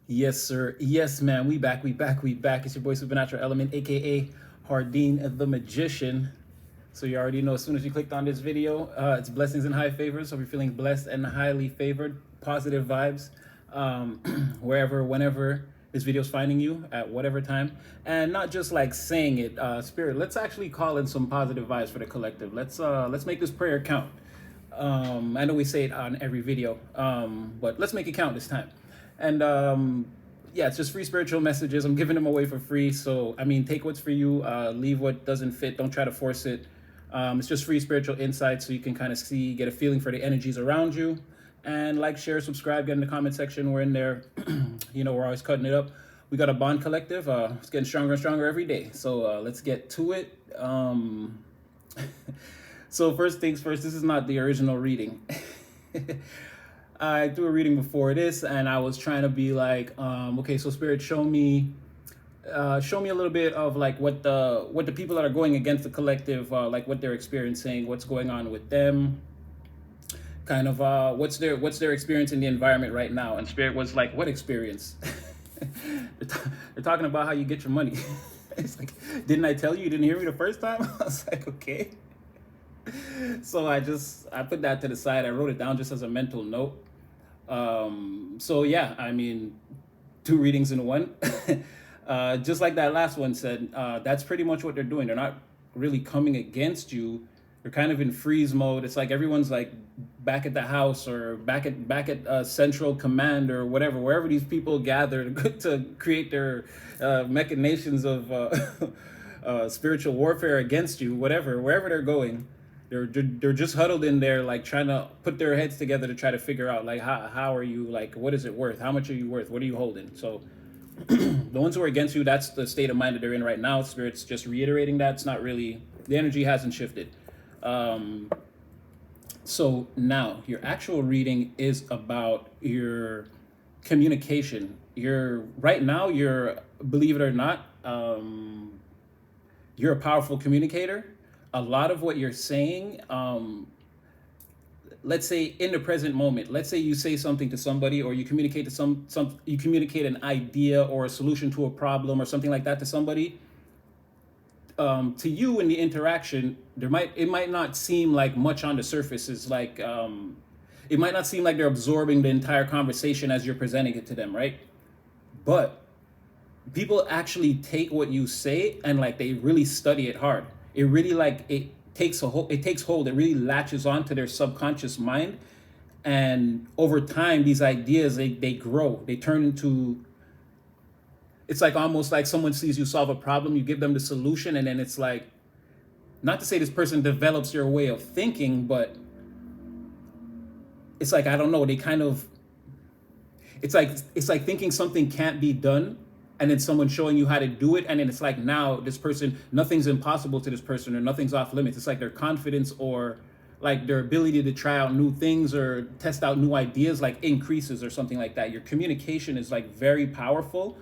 Yes, sir. Yes, man. We back. We back. We back. It's your boy Supernatural Element, aka Hardin the Magician. So you already know as soon as you clicked on this video, it's blessings and high favors. So if you're feeling blessed and highly favored, positive vibes, um, wherever, whenever this video is finding you at whatever time, and not just like saying it, Spirit. Let's actually call in some positive vibes for the collective. Let's make this prayer count. I know we say it on every video, but let's make it count this time. And yeah, it's just free spiritual messages. I'm giving them away for free. So, I mean, take what's for you, leave what doesn't fit. Don't try to force it. It's just free spiritual insight so you can kind of see, get a feeling for the energies around you. And like, share, subscribe, get in the comment section. We're in there. We're always cutting it up. We got a bond collective. It's getting stronger and stronger every day. So let's get to it. So first things first, this is not the original reading. I threw a reading before this, and I was trying to be like, okay, so Spirit, show me a little bit of like what the people that are going against the collective, like what they're experiencing, what's going on with them, kind of what's their experience in the environment right now. And Spirit was like, what experience? They're talking about how you get your money. It's like, didn't I tell you? You didn't hear me the first time? I was like, okay. So I put that to the side. I wrote it down just as a mental note. So yeah, I mean, two readings in one. Just like that last one said, that's pretty much what they're doing. They're not really coming against you. They're kind of in freeze mode. It's like everyone's like back at the house or back at central command or whatever, wherever these people gather to create their machinations of spiritual warfare against you, whatever, wherever they're going. They're just huddled in there, like trying to put their heads together to try to figure out like how are you, like what is it worth, how much are you worth, what are you holding. So the ones who are against you, that's the state of mind that they're in right now. Spirit's just reiterating that. It's not really, the energy hasn't shifted. So now your actual reading is about your communication. Right now, believe it or not, you're a powerful communicator. A lot of what you're saying, let's say in the present moment, let's say you say something to somebody, or you communicate to you communicate an idea or a solution to a problem or something like that to somebody. To you in the interaction, it might not seem like much on the surface. It's like it might not seem like they're absorbing the entire conversation as you're presenting it to them, right? But people actually take what you say and like they really study it hard. It really like it takes hold. It really latches onto their subconscious mind, and over time these ideas they grow. They turn into, it's like almost like someone sees you solve a problem, you give them the solution, and then it's like, not to say this person develops your way of thinking, but it's like, I don't know, they kind of, it's like thinking something can't be done, and then someone showing you how to do it, and then it's like now this person, nothing's impossible to this person, or nothing's off limits. It's like their confidence or like their ability to try out new things or test out new ideas like increases or something like that. Your communication is like very powerful.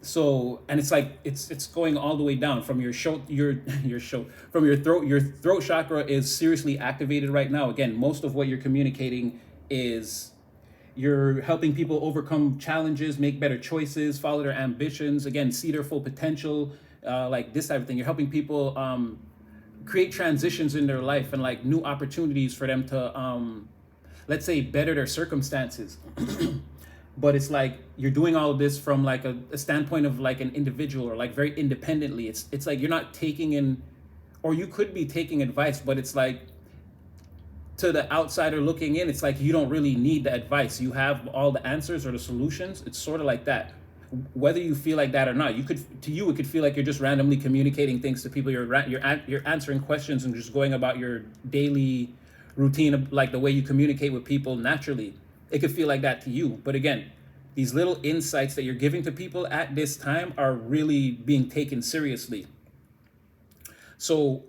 So, and it's like it's going all the way down from your show, your show, from your throat. Your throat chakra is seriously activated right now. Again, most of what you're communicating is, you're helping people overcome challenges, make better choices, follow their ambitions, again, see their full potential, like this type of thing. You're helping people create transitions in their life and like new opportunities for them to, let's say, better their circumstances. But it's like you're doing all of this from like a standpoint of like an individual, or like very independently. It's like you're not taking in, or you could be taking advice, but it's like, to the outsider looking in, it's like you don't really need the advice. You have all the answers or the solutions. It's sort of like that. Whether you feel like that or not, it could feel like you're just randomly communicating things to people. You're answering questions and just going about your daily routine of like the way you communicate with people naturally. It could feel like that to you. But again, these little insights that you're giving to people at this time are really being taken seriously. So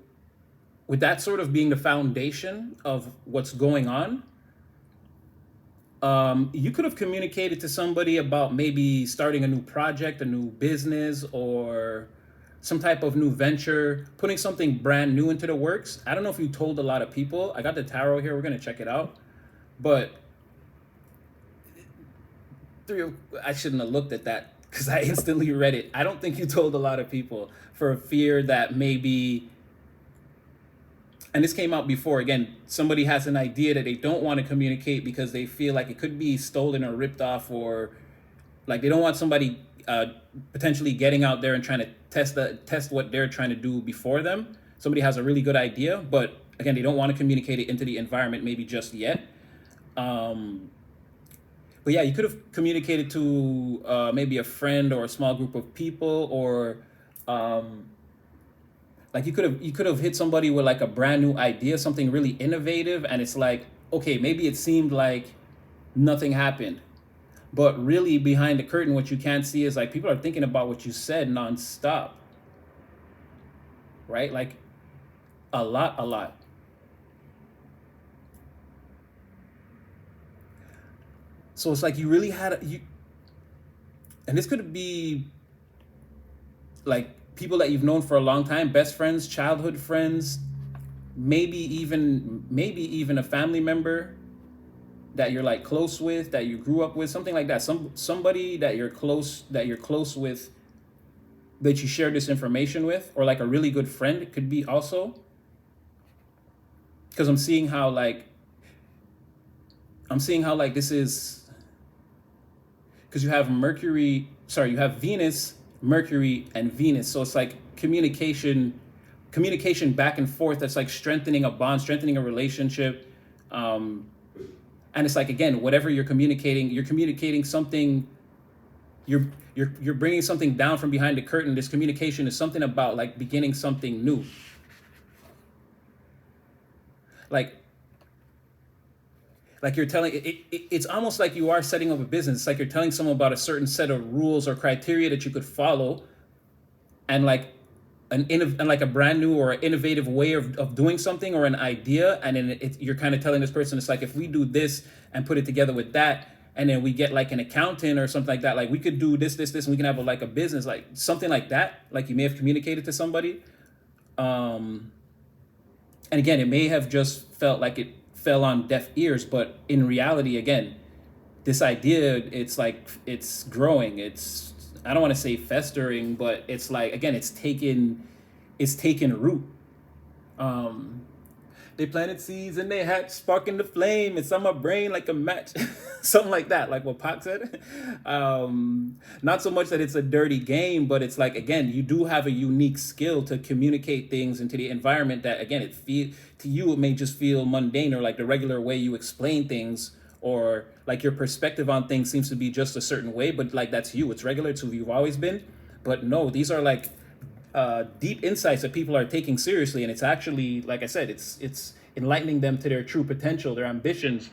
with that sort of being the foundation of what's going on, you could have communicated to somebody about maybe starting a new project, a new business, or some type of new venture, putting something brand new into the works. I don't know if you told a lot of people. I got the tarot here. We're going to check it out. But three. I shouldn't have looked at that because I instantly read it. I don't think you told a lot of people for fear that maybe, and this came out before, again, somebody has an idea that they don't want to communicate because they feel like it could be stolen or ripped off, or like they don't want somebody potentially getting out there and trying to test what they're trying to do before them. Somebody has a really good idea, but again, they don't want to communicate it into the environment maybe just yet. um, but yeah, you could have communicated to maybe a friend or a small group of people, or um, like you could have hit somebody with like a brand new idea, something really innovative, and it's like, okay, maybe it seemed like nothing happened, but really behind the curtain, what you can't see is like people are thinking about what you said nonstop, right? Like a lot, a lot. So it's like you really had you, and this could be like people that you've known for a long time, best friends, childhood friends, maybe even a family member that you're like close with, that you grew up with, something like that. Somebody that you're close with, that you share this information with, or like a really good friend, it could be also. Because I'm seeing how like this is, because you have Venus, Mercury, and Venus. So it's like communication back and forth, that's like strengthening a bond, strengthening a relationship. um and it's like, again, whatever you're communicating something. You're bringing something down from behind the curtain. This communication is something about like beginning something new. like like you're telling it's almost like you are setting up a business. It's like you're telling someone about a certain set of rules or criteria that you could follow, and like and like a brand new or innovative way of doing something, or an idea. And then you're kind of telling this person, it's like, if we do this and put it together with that, and then we get like an accountant or something like that, like we could do this, and we can have like a business, like something like that. Like you may have communicated to somebody. um and again, it may have just felt like it fell on deaf ears, but in reality, again, this idea, it's like it's growing. It's, I don't want to say festering, but it's like, again, it's taken root. um they planted seeds and they hatched, sparking the flame. It's on my brain like a match. Something like that, like what Pac said. Not so much that it's a dirty game, but it's like, again, you do have a unique skill to communicate things into the environment that, again, to you, it may just feel mundane, or like the regular way you explain things, or like your perspective on things seems to be just a certain way, but like that's you. It's regular. It's who you've always been. But no, these are like deep insights that people are taking seriously, and it's actually, like I said, it's enlightening them to their true potential, their ambitions.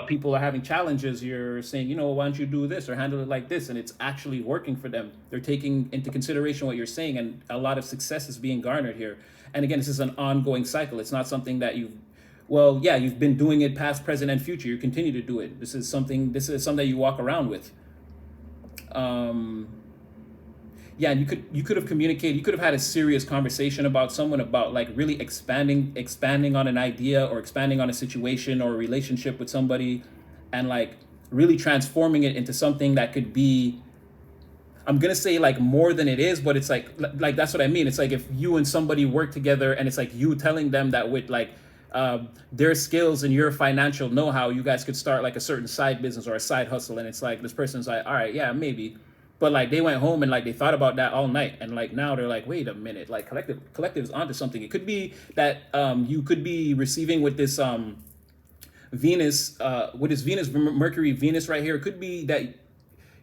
People are having challenges. You're saying, why don't you do this or handle it like this, and it's actually working for them. They're taking into consideration what you're saying, and a lot of success is being garnered here. And again, this is an ongoing cycle. It's not something that you've been doing it past, present, and future. You continue to do it. This is something that you walk around with. Um, yeah, and you could have communicated. You could have had a serious conversation about someone, about like really expanding on an idea, or expanding on a situation or a relationship with somebody, and like really transforming it into something that could be, I'm gonna say, like more than it is. But it's like that's what I mean. It's like if you and somebody work together, and it's like you telling them that with like their skills and your financial know-how, you guys could start like a certain side business or a side hustle. And it's like this person's like, all right, yeah, maybe. But like they went home and like they thought about that all night, and like now they're like, wait a minute, like collective's onto something. It could be that you could be receiving with this Venus, Mercury, Venus right here. It could be that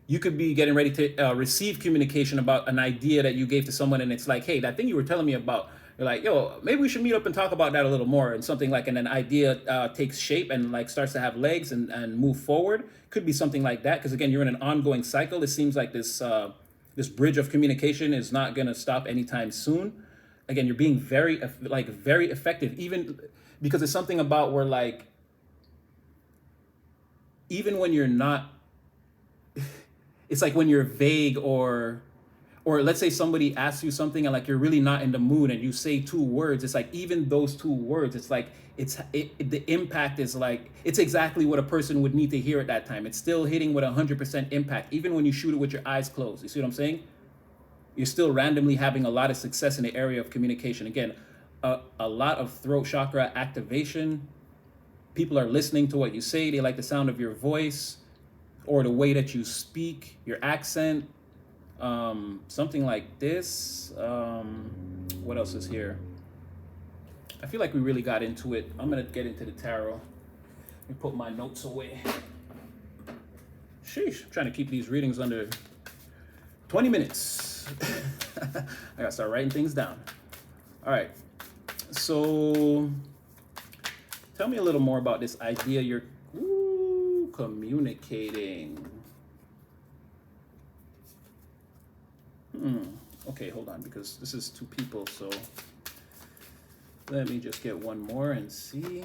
you could be getting ready to receive communication about an idea that you gave to someone, and it's like, hey, that thing you were telling me about, you're like, yo, maybe we should meet up and talk about that a little more, and something like, and an idea takes shape and like starts to have legs and move forward. Could be something like that, because again, you're in an ongoing cycle. It seems like this bridge of communication is not going to stop anytime soon. Again, you're being very effective, even because it's something about where like, even when you're not, it's like when you're vague, or or let's say somebody asks you something and like you're really not in the mood and you say two words, it's like even those two words, it's like the impact is like it's exactly what a person would need to hear at that time. It's still hitting with 100% impact even when you shoot it with your eyes closed. You see what I'm saying? You're still randomly having a lot of success in the area of communication. Again, a lot of throat chakra activation. People are listening to what you say. They like the sound of your voice or the way that you speak, your accent, something like this. What else is here? I feel like we really got into it. I'm gonna get into the tarot. Let me put my notes away. Sheesh, I'm trying to keep these readings under 20 minutes. I gotta start writing things down. All right, so tell me a little more about this idea you're communicating. Okay, hold on, because this is two people, so let me just get one more and see.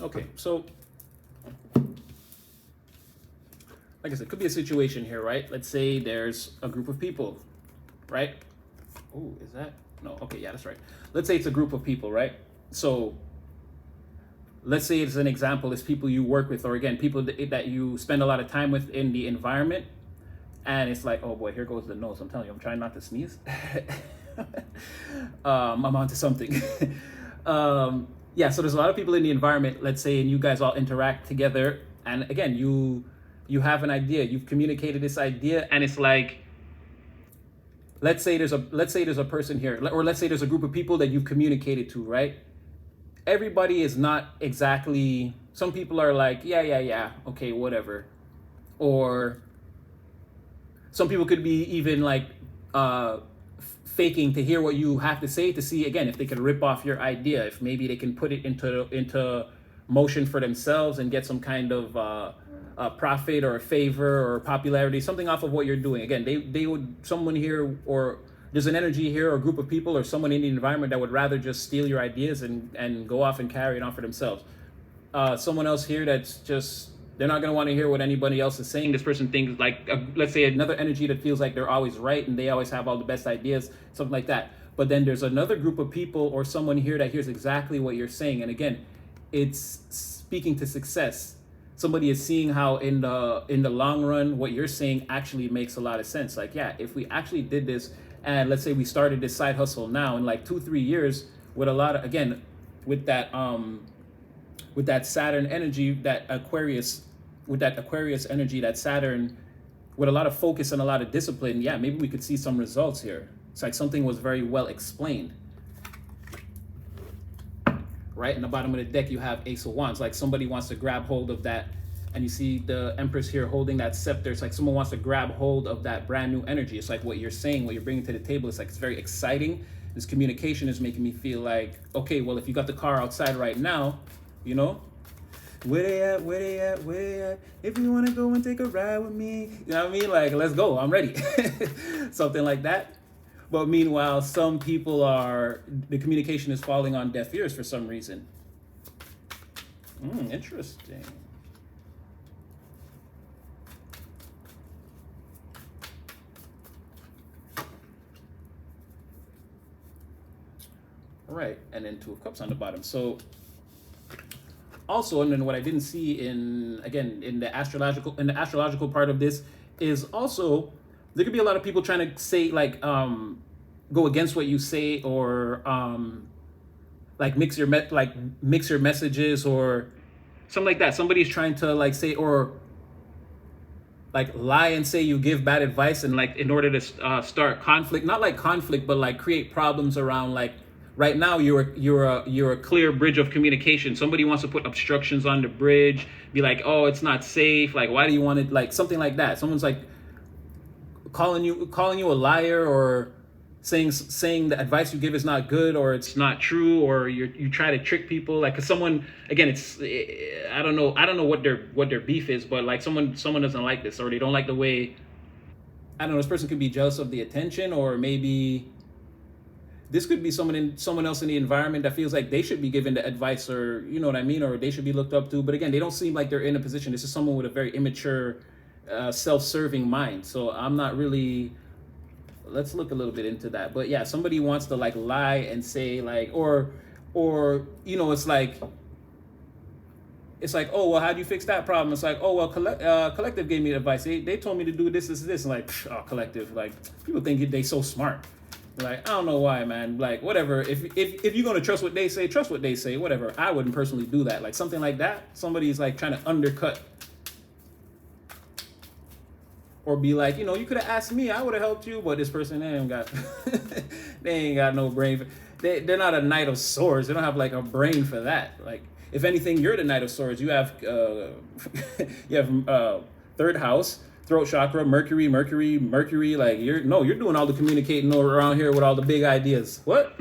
Okay, so like I said, it could be a situation here, right? Let's say there's a group of people, right? Oh, is that? No, okay, yeah, that's right. Let's say it's a group of people, right? So let's say it's an example, it's people you work with, or again, people that you spend a lot of time with in the environment. And it's like, oh boy, here goes the nose. I'm telling you, I'm trying not to sneeze. I'm onto something. Yeah, so there's a lot of people in the environment, let's say, and you guys all interact together. And again, you have an idea, you've communicated this idea, and it's like, let's say there's a person here, or let's say there's a group of people that you've communicated to, right? Everybody is not exactly, some people are like, yeah, okay, whatever. Or some people could be even like faking to hear what you have to say to see, again, if they can rip off your idea, if maybe they can put it into motion for themselves and get some kind of a profit or a favor or popularity, something off of what you're doing. Again, they would, someone here, or there's an energy here or a group of people or someone in the environment that would rather just steal your ideas and go off and carry it on for themselves. Someone else here that's just, they're not going to want to hear what anybody else is saying. This person thinks like, let's say another energy that feels like they're always right and they always have all the best ideas, something like that. But then there's another group of people or someone here that hears exactly what you're saying. And again, it's speaking to success. Somebody is seeing how in the long run, what you're saying actually makes a lot of sense. Like, yeah, if we actually did this, and let's say we started this side hustle now in like 2-3 years with a lot of, again, with that Saturn energy, that Aquarius energy, that Saturn, with a lot of focus and a lot of discipline, yeah, maybe we could see some results here. It's like something was very well explained. Right? In the bottom of the deck, you have Ace of Wands. Like somebody wants to grab hold of that. And you see the Empress here holding that scepter. It's like someone wants to grab hold of that brand new energy. It's like what you're saying, what you're bringing to the table. It's like, it's very exciting. This communication is making me feel like, okay, well, if you got the car outside right now, you know, where they at, where they at, where they at? If you want to go and take a ride with me, you know what I mean? Like, let's go, I'm ready. Something like that. But meanwhile, some people the communication is falling on deaf ears for some reason. Interesting. All right, and then Two of Cups on the bottom. So also, and then what I didn't see in the astrological part of this is also, there could be a lot of people trying to say like go against what you say, or like mix your messages or something like that. Somebody's trying to like say, or like lie and say you give bad advice, and like in order to start conflict, not like conflict, but like create problems around, like right now you're a clear bridge of communication. Somebody wants to put obstructions on the bridge, be like, oh, it's not safe, like why do you want it, like something like that. Someone's like calling you a liar, or saying the advice you give is not good, or it's not true, or you try to trick people. Like, 'cause someone, again, it's, I don't know what their beef is, but like someone doesn't like this, or they don't like the way, I don't know, this person could be jealous of the attention, or maybe this could be someone else in the environment that feels like they should be given the advice, or you know what I mean, or they should be looked up to. But again, they don't seem like they're in a position. This is someone with a very immature self-serving mind. So I'm not really. Let's look a little bit into that. But yeah, somebody wants to like lie and say like, or it's like, oh well, how do you fix that problem? It's like, oh well, collective gave me advice. They told me to do this. And like, oh, collective. Like people think they so smart. Like I don't know why, man. Like whatever. If you're gonna trust what they say, trust what they say. Whatever. I wouldn't personally do that. Like something like that. Somebody's like trying to undercut or be like, you could have asked me. I would have helped you. But this person, they ain't got they ain't got no brain. They're not a knight of swords. They don't have like a brain for that. Like if anything, you're the knight of swords. You have third house, throat chakra, Mercury. Like you're doing all the communicating around here with all the big ideas. What?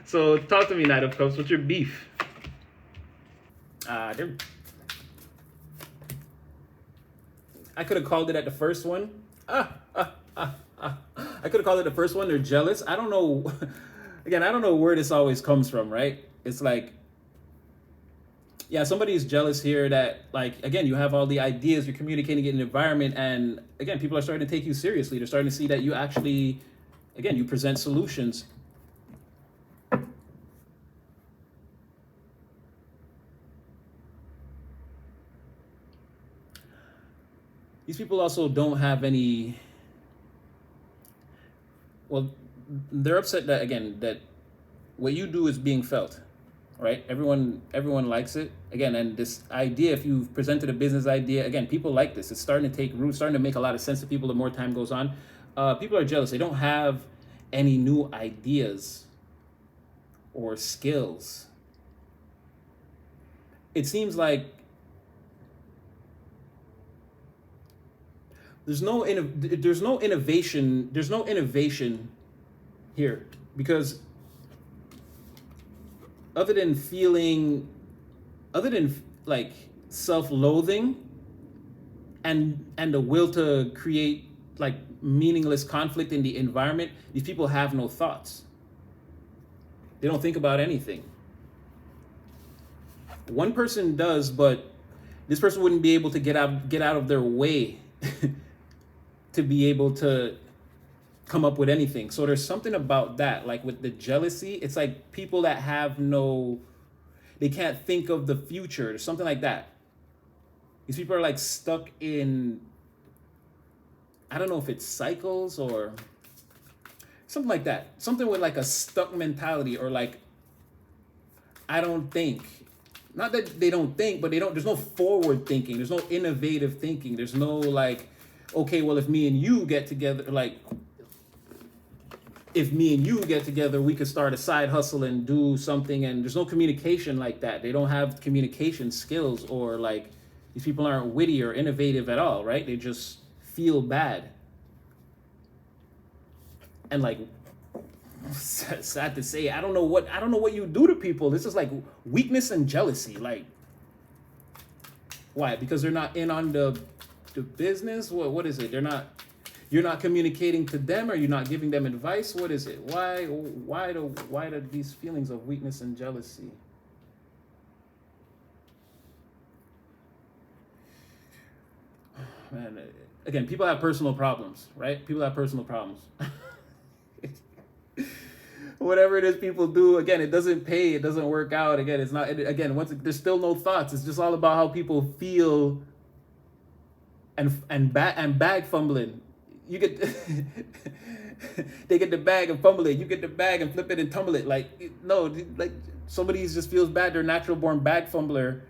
So talk to me, Knight of Cups. What's your beef? I could have called it at the first one. I could have called it the first one. They're jealous. I don't know. Again, I don't know where this always comes from, right? It's like, yeah, somebody is jealous here that, like, again, you have all the ideas, you're communicating in an environment, and again, people are starting to take you seriously. They're starting to see that you actually, again, you present solutions. These people also don't have any, well, they're upset that, again, that what you do is being felt, right? Everyone likes it. Again, and this idea, if you've presented a business idea, again, people like this. It's starting to take root, starting to make a lot of sense to people the more time goes on. People are jealous. They don't have any new ideas or skills. It seems like there's no innovation here, because other than like self-loathing and the will to create like meaningless conflict in the environment, these people have no thoughts. They don't think about anything. One person does, but this person wouldn't be able to get out of their way to be able to come up with anything. So there's something about that, like with the jealousy, it's like people that have they can't think of the future or something like that. These people are like stuck in, I don't know if it's cycles or something like that. Something with like a stuck mentality, or like, I don't think. Not that they don't think, but there's no forward thinking. There's no innovative thinking. There's no like, okay, well, if me and you get together, we could start a side hustle and do something. And there's no communication like that. They don't have communication skills, or like these people aren't witty or innovative at all, right? They just feel bad. And like, sad to say, I don't know what you do to people. This is like weakness and jealousy. Like, why? Because they're not in on the business? What is it? You're not communicating to them, or you're not giving them advice? What is it? Why do these feelings of weakness and jealousy? Man, again, people have personal problems, right? People have personal problems. Whatever it is people do, again, it doesn't pay, it doesn't work out. Again, it's not, there's still no thoughts. It's just all about how people feel and bag fumbling. You get they get the bag and fumble it. You get the bag and flip it and tumble it. Like, no, like somebody just feels bad. They're natural born bag fumbler.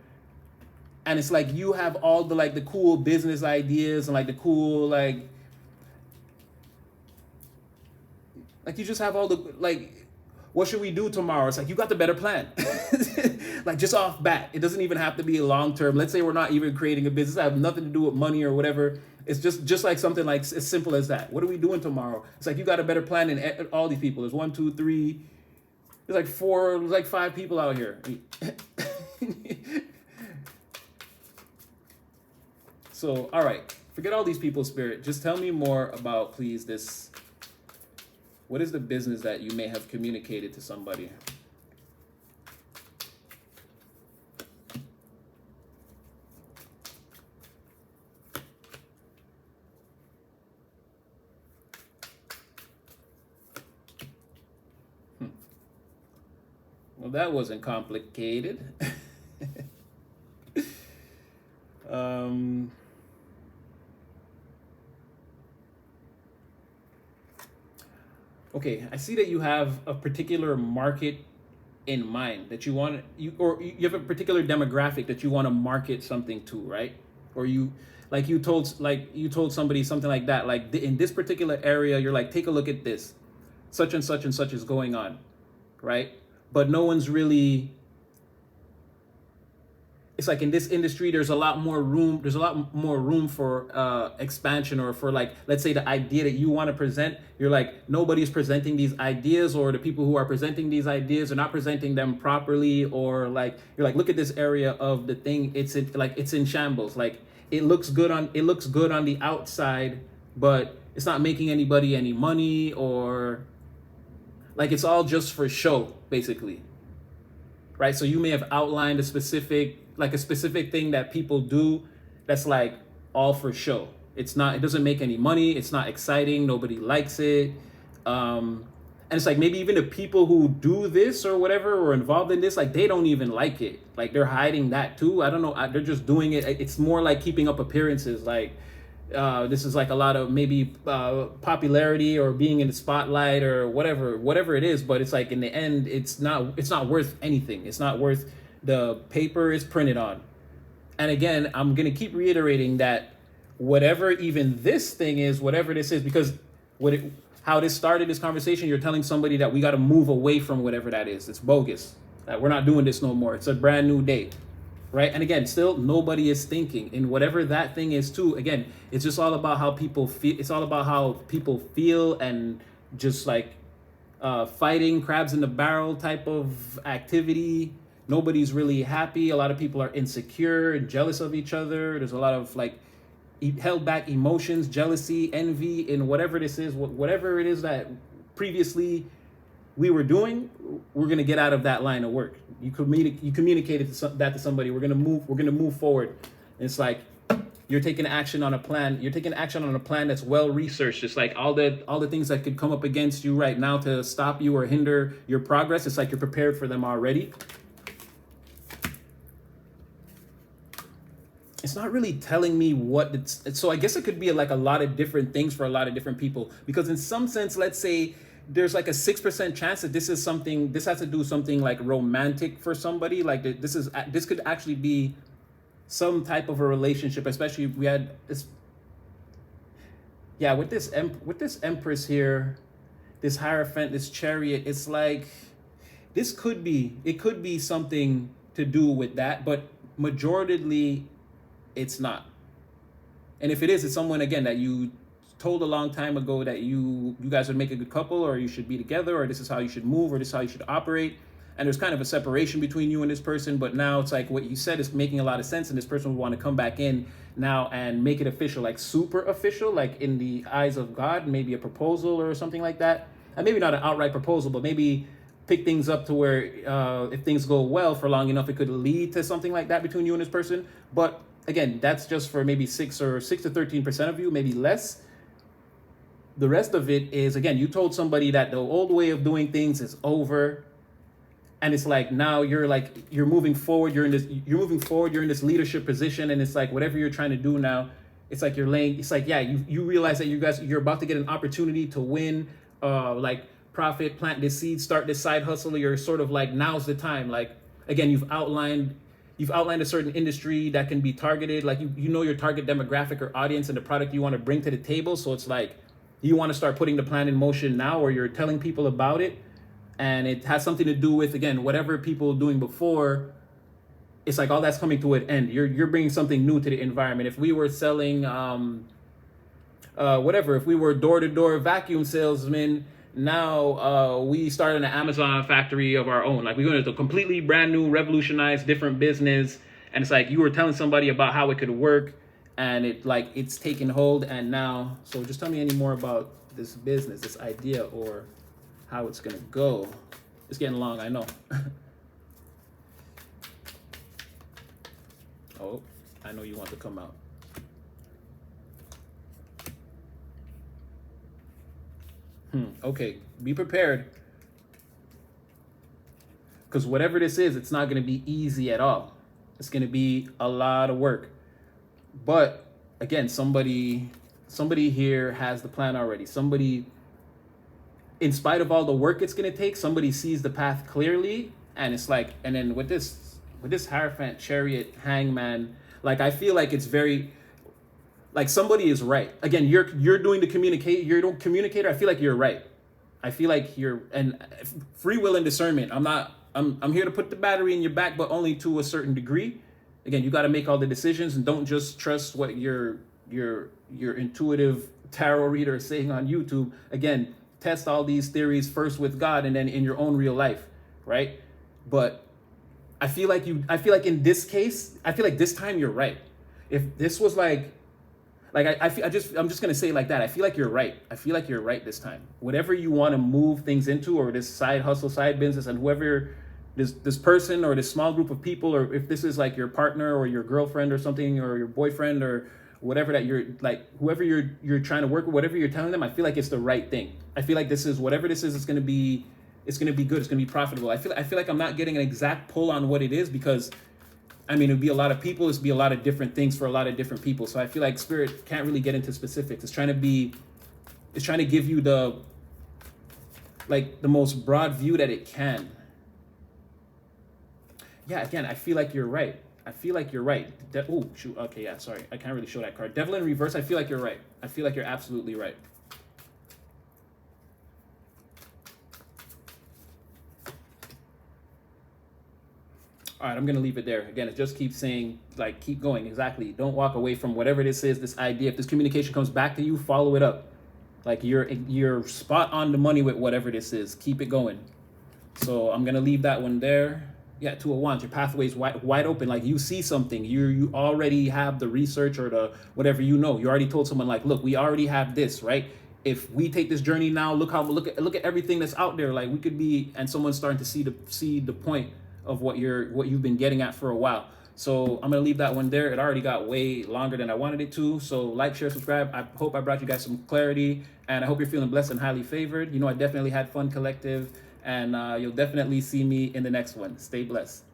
And it's like you have all the like the cool business ideas and like the cool like you just have all the like, what should we do tomorrow? It's like you got the better plan. Like just off bat. It doesn't even have to be long term. Let's say we're not even creating a business. I have nothing to do with money or whatever. It's just like something like as simple as that. What are we doing tomorrow? It's like you got a better plan than all these people. There's 1, 2, 3. There's like 4. There's like 5 people out here. So, all right. Forget all these people, Spirit. Just tell me more about, please, this. What is the business that you may have communicated to somebody? that wasn't complicated. um, okay, I see that you have a particular market in mind that you want or you have a particular demographic that you want to market something to, right? Or you told somebody something like that, like in this particular area, you're like, take a look at this, such and such is going on, right? But no one's really, it's like in this industry there's a lot more room for expansion, or for, like, let's say the idea that you want to present, you're like, nobody's presenting these ideas, or the people who are presenting these ideas are not presenting them properly, or like, you're like, look at this area of the thing, it's in shambles, like it looks good on the outside, but it's not making anybody any money, or like it's all just for show, basically, right? So you may have outlined a specific thing that people do that's like all for show. It doesn't make any money. It's not exciting. Nobody likes it. And it's like, maybe even the people who do this or whatever, or involved in this, like they don't even like it. Like they're hiding that too. I don't know. They're just doing it. It's more like keeping up appearances. Like, this is like a lot of maybe popularity or being in the spotlight or whatever it is. But it's like, in the end, it's not worth anything. It's not worth the paper it's printed on. And again, I'm gonna keep reiterating that whatever even this thing is, whatever this is, because how this started, this conversation, you're telling somebody that we got to move away from whatever that is. It's bogus. That we're not doing this no more. It's a brand new day. Right? And again, still nobody is thinking in whatever that thing is too. Again, it's just all about how people feel. It's all about how people feel, and just like fighting crabs in the barrel type of activity. Nobody's really happy. A lot of people are insecure and jealous of each other. There's a lot of like held back emotions, jealousy, envy, in whatever this is, whatever it is that previously we were doing. We're gonna get out of that line of work. You communicated that to somebody. We're gonna move forward. And it's like, you're taking action on a plan. You're taking action on a plan that's well researched. It's like all the things that could come up against you right now to stop you or hinder your progress. It's like you're prepared for them already. It's not really telling me what it's, so I guess it could be like a lot of different things for a lot of different people, because in some sense, let's say there's like a 6% chance that this has to do something like romantic for somebody. Like this could actually be some type of a relationship, especially we had this, yeah, with this Empress here, this Hierophant, this Chariot. It's like, it could be something to do with that, but majoritarily it's not. And if it is, it's someone, again, that you told a long time ago that you guys would make a good couple, or you should be together, or this is how you should move, or this is how you should operate. And there's kind of a separation between you and this person, but now it's like what you said is making a lot of sense, and this person would want to come back in now and make it official, like super official, like in the eyes of God, maybe a proposal or something like that. And maybe not an outright proposal, but maybe pick things up to where if things go well for long enough, it could lead to something like that between you and this person. But again, that's just for maybe 6 to 13% of you, maybe less. The rest of it is, again, you told somebody that the old way of doing things is over. And it's like, now you're moving forward. You're in this leadership position. And it's like, whatever you're trying to do now, it's like you realize that you're about to get an opportunity to win, like profit, plant this seed, start this side hustle. You're sort of like, now's the time. Like, again, you've outlined a certain industry that can be targeted. Like you know your target demographic or audience and the product you want to bring to the table. So it's like, you want to start putting the plan in motion now, or you're telling people about it. And it has something to do with, again, whatever people were doing before. It's like all that's coming to an end. You're bringing something new to the environment. If we were selling, if we were door-to-door vacuum salesmen, now we started an Amazon factory of our own. Like we're going to a completely brand new, revolutionized, different business. And it's like you were telling somebody about how it could work, and it's taking hold. And now, so just tell me any more about this business, this idea, or how it's going to go. It's getting long, I know. Oh, I know you want to come out. Okay, be prepared. because whatever this is, it's not going to be easy at all. It's going to be a lot of work. But again, somebody here has the plan already. Somebody, in spite of all the work it's going to take, somebody sees the path clearly. And it's like, and then with this Hierophant, Chariot, Hangman, like I feel like it's very, like somebody is right. Again, you're doing the you're the communicator. I feel like you're right. I feel like you're, and free will and discernment. I'm here to put the battery in your back, but only to a certain degree. Again, you got to make all the decisions, and don't just trust what your intuitive tarot reader is saying on YouTube. Again, test all these theories first with God, and then in your own real life, right? But I feel like in this case, I feel like this time you're right. If this was like I'm just gonna say it like that. I feel like you're right. I feel like you're right this time. Whatever you want to move things into, or this side hustle, side business, and whoever this person or this small group of people, or if this is like your partner or your girlfriend or something, or your boyfriend or whatever, that you're like, whoever you're trying to work with, whatever you're telling them, I feel like it's the right thing. I feel like this is, whatever this is, it's gonna be good. It's gonna be profitable. I feel like I'm not getting an exact pull on what it is, because I mean, it'd be a lot of people. It'd be a lot of different things for a lot of different people. So I feel like Spirit can't really get into specifics. It's trying to give you the most broad view that it can. Yeah, again, I feel like you're right. Oh, shoot. Okay, yeah, sorry. I can't really show that card. Devil in reverse, I feel like you're right. I feel like you're absolutely right. All right, I'm going to leave it there. Again, it just keeps saying, like, keep going. Exactly. Don't walk away from whatever this is, this idea. If this communication comes back to you, follow it up. Like, you're spot on the money with whatever this is. Keep it going. So I'm going to leave that one there. Yeah, Two of Wands. Your pathway's wide open. Like, you see something. You already have the research or the whatever, you know. You already told someone, like, look, we already have this, right? If we take this journey now, look at everything that's out there. Like, we could be, and someone's starting to see the point of what you've been getting at for a while. So I'm gonna leave that one there. It already got way longer than I wanted it to. So like, share, subscribe. I hope I brought you guys some clarity, and I hope you're feeling blessed and highly favored. You know, I definitely had fun, collective, and you'll definitely see me in the next one. Stay blessed.